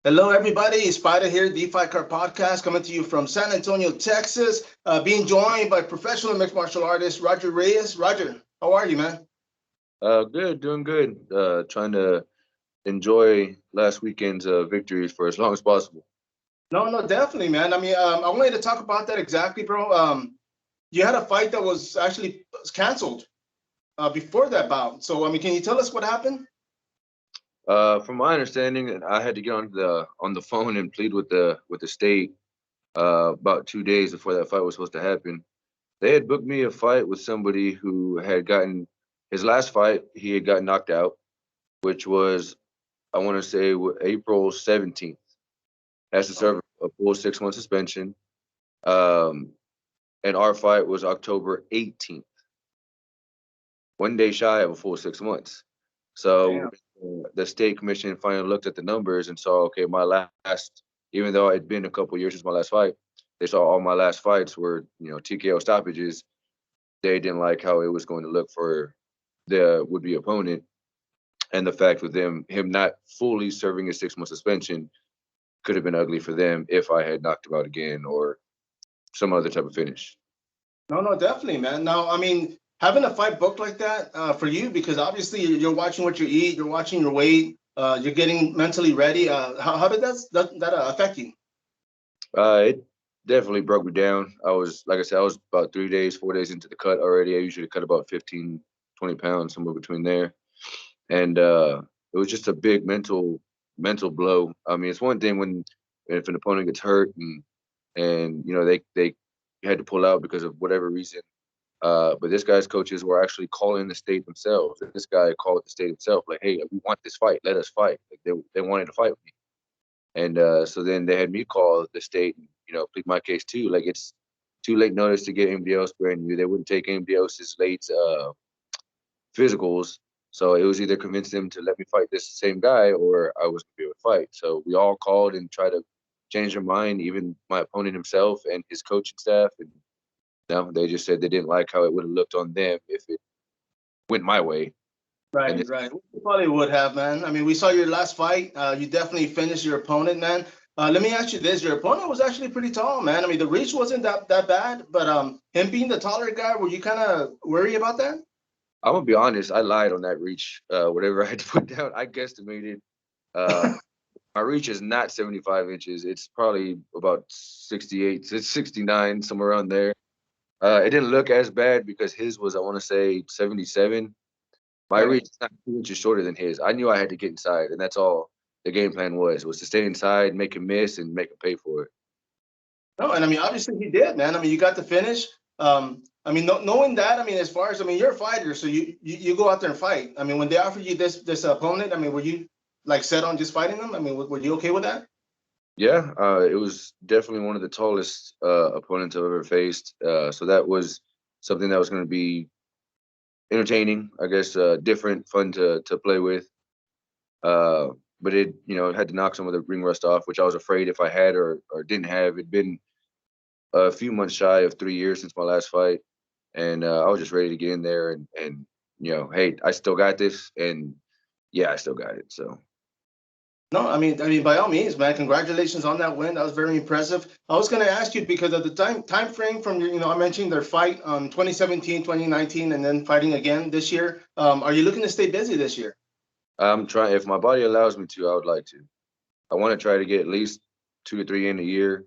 Hello, everybody. Spider here, the Fight Card Podcast, coming to you from San Antonio, Texas. Being joined by professional mixed martial artist Roger Reyes. Roger, how are you, man? Good, doing good. Trying to enjoy last weekend's victories for as long as possible. No, definitely, man. I wanted to talk about that exactly, bro. You had a fight that was actually canceled before that bout. So, can you tell us what happened? From my understanding, and I had to get on the phone and plead with the state about 2 days before that fight was supposed to happen. They had booked me a fight with somebody who had gotten his last fight. He had got knocked out, which was I want to say April 17th. Has to serve a full 6 month suspension. Um, and our fight was October 18th, 1 day shy of a full 6 months. So Damn. the state commission finally looked at the numbers and saw, okay, my last, even though it had been a couple years since my last fight, they saw all my last fights were, TKO stoppages. They didn't like how it was going to look for the would-be opponent, and the fact with him not fully serving a 6 month suspension could have been ugly for them if I had knocked him out again or some other type of finish. No, definitely, man. Now, having a fight booked like that for you, because obviously you're watching what you eat, you're watching your weight, you're getting mentally ready. How did that affect you? It definitely broke me down. I was, like I said, I was about 3 days, 4 days into the cut already. I usually cut about 15, 20 pounds, somewhere between there. And it was just a big mental blow. It's one thing when if an opponent gets hurt and they had to pull out because of whatever reason. But this guy's coaches were actually calling the state themselves. This guy called the state himself, like, "Hey, we want this fight. Let us fight." Like they wanted to fight with me. And so then they had me call the state and, plead my case too. Like, it's too late notice to get anybody else brand new. They wouldn't take anybody else's late physicals. So it was either convince them to let me fight this same guy or I was going to be able to fight. So we all called and tried to change their mind, even my opponent himself and his coaching staff. And no, they just said they didn't like how it would have looked on them if it went my way. And Right. You probably would have, man. We saw your last fight. You definitely finished your opponent, man. Let me ask you this: your opponent was actually pretty tall, man. The reach wasn't that bad, but him being the taller guy, were you kind of worried about that? I'm gonna be honest, I lied on that reach. Whatever I had to put down, I guesstimated. Uh, my reach is not 75 inches. It's probably about 68, 69, somewhere around there. It didn't look as bad because his was, I want to say, 77. My reach Right. is not 2 inches shorter than his. I knew I had to get inside, and that's all the game plan was to stay inside, make him miss, and make him pay for it. No, and obviously he did, man. You got the finish. Knowing that, as far as you're a fighter, so you go out there and fight. When they offered you this opponent, were you like set on just fighting them? Were you okay with that? Yeah, it was definitely one of the tallest opponents I've ever faced. So that was something that was going to be entertaining, I guess, different, fun to play with. But it, had to knock some of the ring rust off, which I was afraid if I had or didn't have. It'd been a few months shy of 3 years since my last fight, and I was just ready to get in there and hey, I still got this, and yeah, I still got it. So No, by all means, man. Congratulations on that win. That was very impressive. I was going to ask you because of the time frame from your, I mentioned their fight 2017, 2019, and then fighting again this year. Are you looking to stay busy this year? I'm trying. If my body allows me to, I would like to. I want to try to get at least 2 to 3 in a year.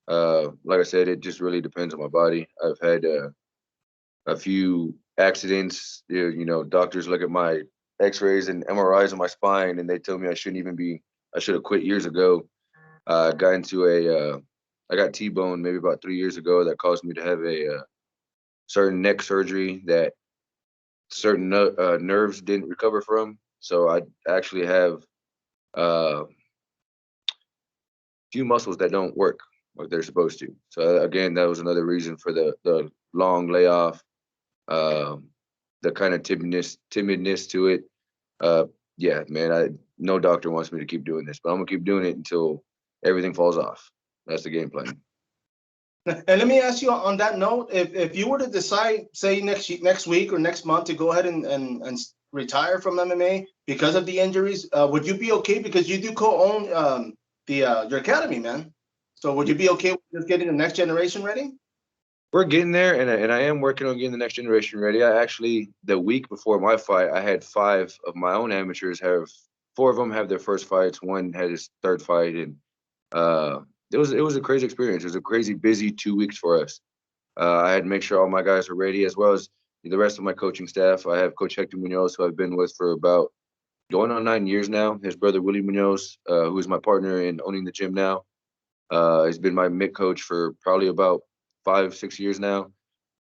Like I said, it just really depends on my body. I've had a few accidents. Doctors look at my X-rays and MRIs on my spine, and they tell me I shouldn't even be. I should have quit years ago. Got into I got T-boned maybe about 3 years ago. That caused me to have a certain neck surgery that certain nerves didn't recover from. So I actually have a few muscles that don't work like they're supposed to. So again, that was another reason for the long layoff, um, the kind of timidness to it. Yeah, man, no doctor wants me to keep doing this, but I'm gonna keep doing it until everything falls off. That's the game plan. And let me ask you on that note, if you were to decide, say next week or next month, to go ahead and retire from MMA because of the injuries, would you be okay? Because you do co-own your academy, man. So would you be okay with just getting the next generation ready? We're getting there, and I am working on getting the next generation ready. I actually, the week before my fight, I had 5 of my own amateurs have 4 of them have their first fights. One had his third fight, and uh, it was a crazy experience. It was a crazy busy 2 weeks for us. I had to make sure all my guys are ready, as well as the rest of my coaching staff. I have Coach Hector Munoz, who I've been with for about going on 9 years now. His brother Willie Munoz, who is my partner in owning the gym now, he's been my mid coach for probably about 5, 6 years now.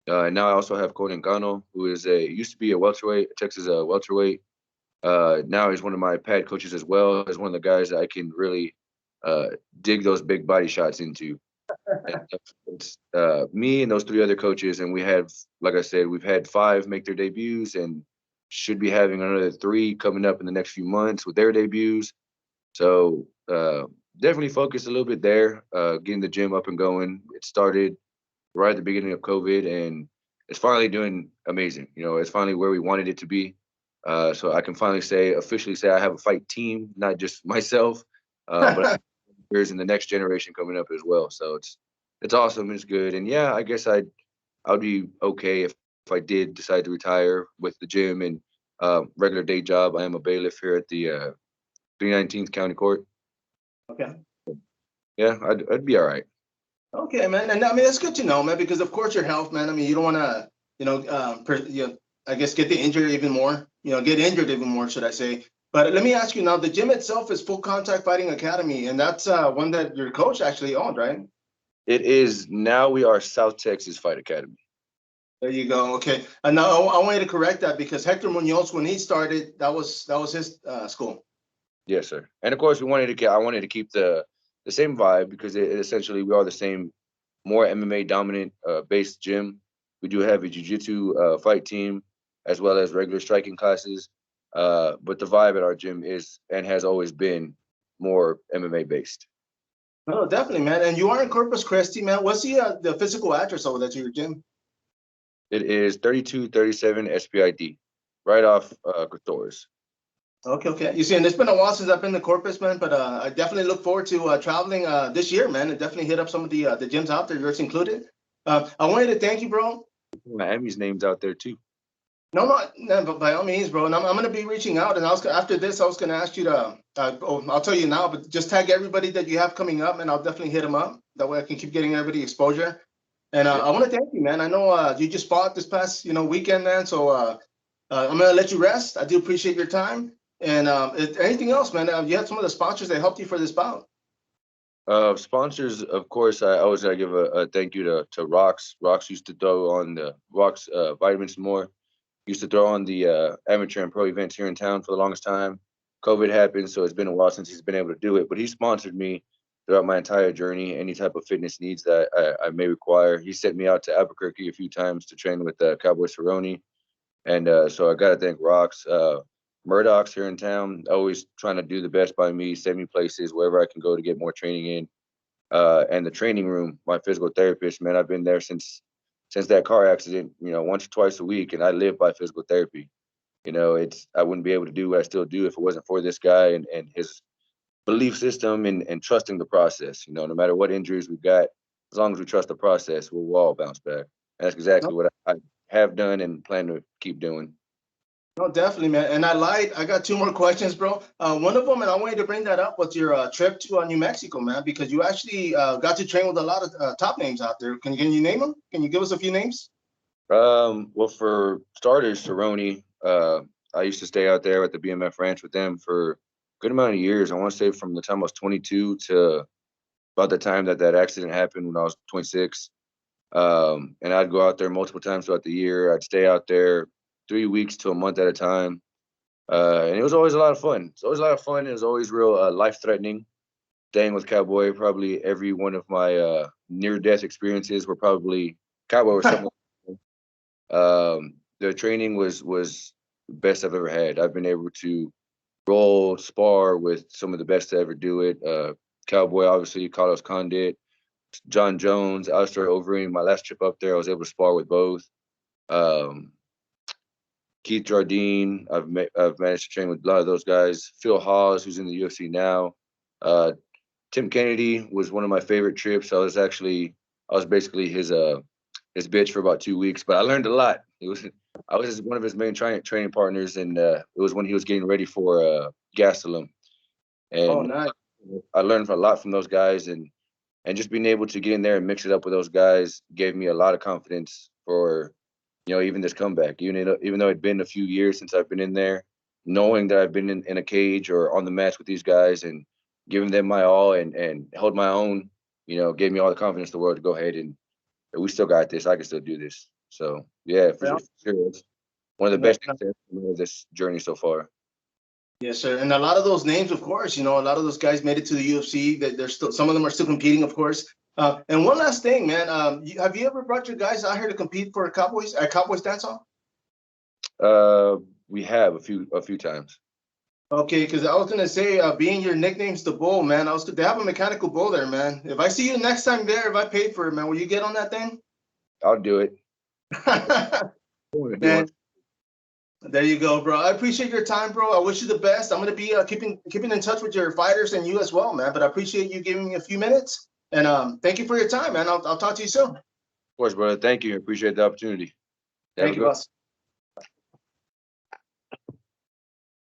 And now I also have Conan Cano, who used to be a welterweight, Texas welterweight. Now he's one of my pad coaches as well. As one of the guys that I can really uh, dig those big body shots into. And it's me and those 3 other coaches, and we have, like I said, we've had 5 make their debuts, and should be having another 3 coming up in the next few months with their debuts. So definitely focused a little bit there, getting the gym up and going. It started right at the beginning of COVID, and it's finally doing amazing. It's finally where we wanted it to be. So I can finally officially say I have a fight team, not just myself, but there's in the next generation coming up as well. So it's awesome. It's good. And yeah, I guess I'd be okay if I did decide to retire with the gym and regular day job. I am a bailiff here at the 319th County Court. Okay. Yeah, I'd be all right. Okay, man. And I mean, that's good to know, man, because of course your health, man. I mean, you don't want to, I guess get the injury even more, get injured even more, should I say. But let me ask you now, the gym itself is Full Contact Fighting Academy, and that's one that your coach actually owned, right? It is now we are South Texas Fight Academy. There you go. Okay. And now I wanted to correct that because Hector Munoz, when he started, that was his school. Yes, sir. And of course, I wanted to keep the same vibe because it essentially we are the same, more MMA dominant based gym. We do have a jiu-jitsu fight team as well as regular striking classes. But the vibe at our gym is and has always been more MMA based. No, definitely, man. And you are in Corpus Christi, man. What's the physical address over there to your gym? It is 3237 SPID, right off Gutierrez. Okay, okay. You see, and it's been a while since I've been to Corpus, man, but I definitely look forward to traveling this year, man, and definitely hit up some of the gyms out there, yours included. I wanted to thank you, bro. Miami's names out there too. No, but by all means, bro. And I'm going to be reaching out, and after this, I was going to ask you to, I'll tell you now, but just tag everybody that you have coming up, and I'll definitely hit them up. That way I can keep getting everybody exposure. And I want to thank you, man. I know you just fought this past, weekend, man. So I'm going to let you rest. I do appreciate your time. And anything else, man? You had some of the sponsors that helped you for this bout. Sponsors, of course, I always gotta give a thank you to Rox. Rox used to throw on the Rox Vitamins more. Used to throw on the amateur and pro events here in town for the longest time. COVID happened, so it's been a while since he's been able to do it. But he sponsored me throughout my entire journey. Any type of fitness needs that I may require. He sent me out to Albuquerque a few times to train with Cowboy Cerrone, and so I gotta thank Rox. Murdoch's here in town, always trying to do the best by me, send me places wherever I can go to get more training in. And the training room, my physical therapist, man, I've been there since that car accident, once or twice a week, and I live by physical therapy. I wouldn't be able to do what I still do if it wasn't for this guy and his belief system and trusting the process. No matter what injuries we've got, as long as we trust the process, we'll all bounce back. And that's exactly what I have done and plan to keep doing. No, definitely, man. And I lied. I got 2 more questions, bro. One of them, and I wanted to bring that up, was your trip to New Mexico, man, because you actually got to train with a lot of top names out there. Can you name them? Can you give us a few names? Well, for starters, Cerrone, I used to stay out there at the BMF Ranch with them for a good amount of years. I want to say from the time I was 22 to about the time that accident happened when I was 26. And I'd go out there multiple times throughout the year. I'd stay out there 3 weeks to a month at a time. And it was always a lot of fun. It's always a lot of fun. It was always real life-threatening. Staying with Cowboy, probably every one of my near-death experiences were probably Cowboy or something. The training was the best I've ever had. I've been able to roll, spar with some of the best to ever do it. Cowboy, obviously, Carlos Condit, John Jones, Alistair Overeem. My last trip up there, I was able to spar with both. Keith Jardine, I've managed to train with a lot of those guys. Phil Hawes, who's in the UFC now. Tim Kennedy was one of my favorite trips. I was basically his bitch for about 2 weeks, but I learned a lot. I was one of his main training partners, and it was when he was getting ready for Gastelum, Oh, and nice. I learned a lot from those guys, and just being able to get in there and mix it up with those guys gave me a lot of confidence for even this comeback. Even though it'd been a few years since I've been in there, knowing that I've been in a cage or on the mats with these guys and giving them my all and held my own, gave me all the confidence in the world to go ahead and we still got this. I can still do this. So yeah, for Well, sure, it's one of the no, best things of this journey so far. yes, sir. And a lot of those names, of course, a lot of those guys made it to the UFC. That they're still, some of them are still competing, of course. And one last thing, man. Have you ever brought your guys out here to compete for Cowboys at Cowboys Dance Hall? We have a few times. Okay, because I was gonna say, being your nickname's the Bull, man. They have a mechanical bull there, man. If I see you next time there, if I paid for it, man, will you get on that thing? I'll do it. If you Man, want. there you go, bro. I appreciate your time, bro. I wish you the best. I'm gonna be keeping in touch with your fighters and you as well, man. But I appreciate you giving me a few minutes. And thank you for your time, man. I'll talk to you soon. Of course, brother. Thank you. Appreciate the opportunity. Have Thank a you, good boss.